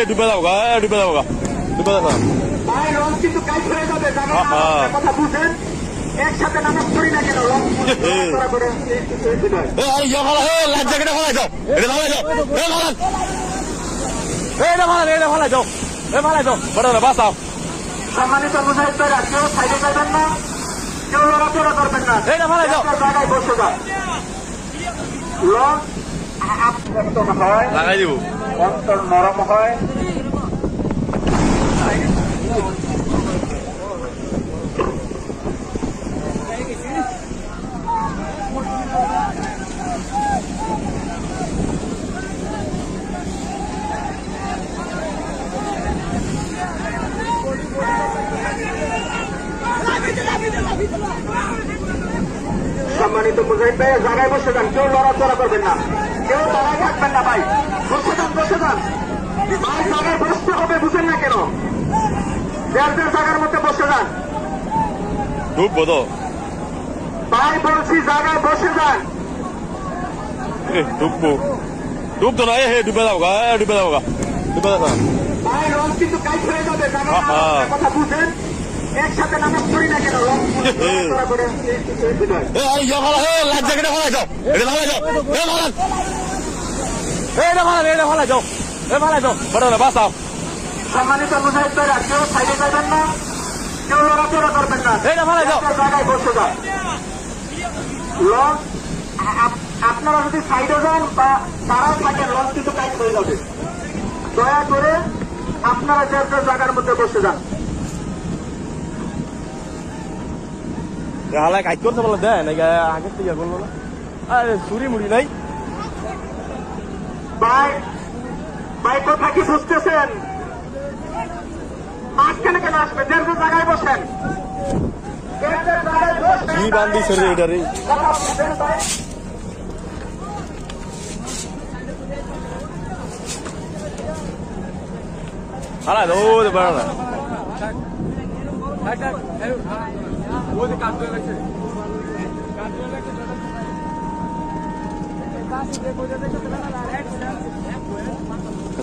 ডুবে যাবো ডুবে যাবো ডুবে যাবো কিন্তু কাজ হয়ে যাবে কথা বুঝেন একসাথে নামাজ পড়ি না কেন সম্মানিত মুজাহিদরা কেউ সাইডে যাবেন না, কেউ লড়াচড়া করবেন না, জায়গায় বসে যান। হয় লাগাই দিব অন্তর নরম হয়। সম্মানিত মুজাহিদ ভাই জায়গায় বসে যান, কেউ লড়াচড়া করবেন না, কেউ দাঁড়ায় থাকবেন না ভাই, বসে যান বসে যান ভাই, জায়গায় বসতে হবে বুঝেন না কেন, যার যার জায়গার মধ্যে বসে যান। ডুববো তো ভাই বলছি জায়গায় বসে যান। ডুববো ডুবতো না ডুবে যাবো ডুবে যাবো ডুবে যাবো ভাই রং কিন্তু কাজ হয়ে যাবে, কথা বুঝেন একসাথে নামাজ পড়ি না কেন বাঁচাও। সম্মানিত মুজাহিদরা কেউ সাইডে যাবেন না, কেউ লড়াচড়া করবেন না, জায়গায় বসে যান। লঞ্চ আপনারা যদি সাইডে যান বা তারাও থাকেন লঞ্চ কিন্তু কাজ হয়ে যাবে, দয়া করে আপনারা যে জায়গার মধ্যে বসে যান। হালায় কাজ করতে বলে দেয় নাকি আগের থেকে বললো না, আরে চুরি মুড়ি নাই ভাই। ভাই কথা কি বুঝতেছেন? মাঝখানে কেন আসবেন? যে জায়গায় বসেন, কি বান্ধিস রে এটা রে। হালায় ও বেড়া না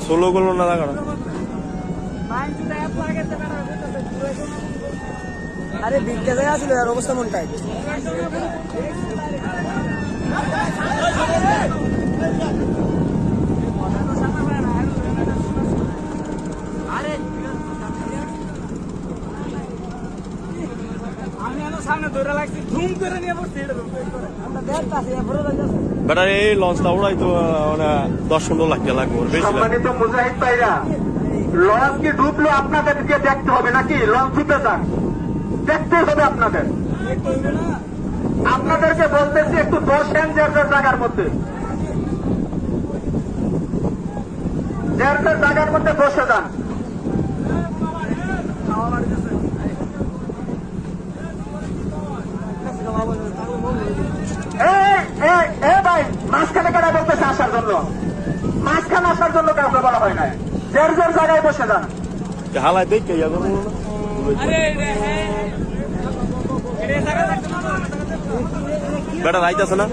ষোলো করলো না দেখা আরে বিজ্ঞা জায়গা ছিল আর অবস্থা মনটাই বেটা এই লঞ্চটা ওড়াই তো 10-15 লাখ টাকা লাগবে বেশি। সম্মানিত মুজাহিদ ভাইরা, লঞ্চ কি ডুবলো আপনাদেরকে দেখতে হবে নাকি? লঞ্চ ডুবে যান, দেখতে হবে আপনাদের। আপনাদেরকে বলতেছি একটু বসেন যার যার জায়গার মধ্যে, যার যার জায়গার মধ্যে বসে যান। ভাই মাঝখানে কেন বলতেছে আসার জন্য? মাঝখানে আসার জন্য কাউকে বলা হয় না, যার যার জায়গায় বসে যান। হালায় দেখে বেটা রাইতেছে না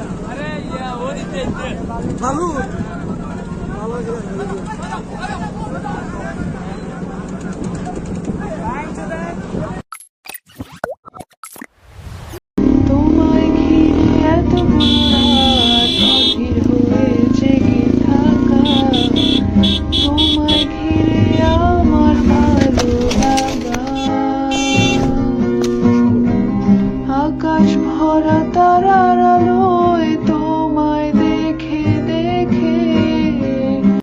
ভালো